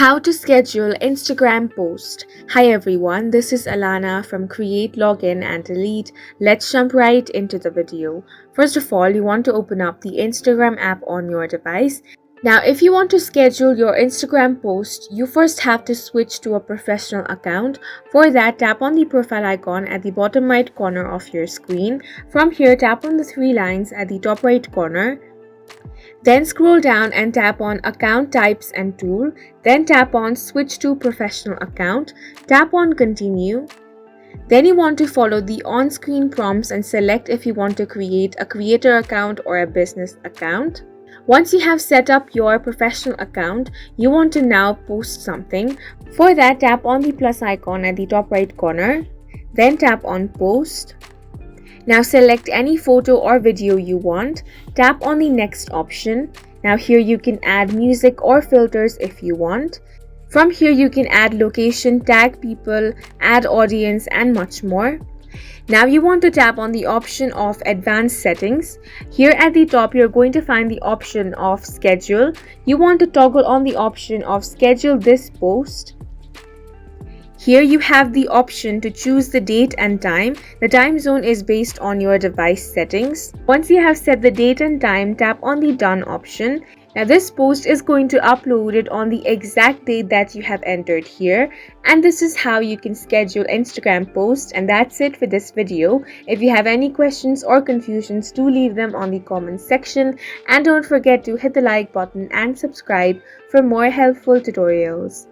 How to schedule Instagram post. Hi everyone, this is Alana from Create, Login and Delete. Let's jump right into the video. First of all, you want to open up the Instagram app on your device. Now, if you want to schedule your Instagram post, you first have to switch to a professional account. For that, tap on the profile icon at the bottom right corner of your screen. From here, tap on the three lines at the top right corner. Then scroll down and tap on Account Types and Tool. Then tap on Switch to Professional Account. Tap on Continue. Then you want to follow the on-screen prompts and select if you want to create a creator account or a business account. Once you have set up your professional account, you want to now post something. For that, tap on the plus icon at the top right corner. Then tap on Post. Now select any photo or video you want. Tap on the next option. Now here you can add music or filters if you want. From here you can add location, tag people, add audience and much more. Now you want to tap on the option of advanced settings. Here at the top you're going to find the option of schedule. You want to toggle on the option of schedule this post. Here you have the option to choose the date and time. The time zone is based on your device settings. Once you have set the date and time, tap on the done option. Now this post is going to upload it on the exact date that you have entered here. And this is how you can schedule Instagram posts. And that's it for this video. If you have any questions or confusions, do leave them on the comment section. And don't forget to hit the like button and subscribe for more helpful tutorials.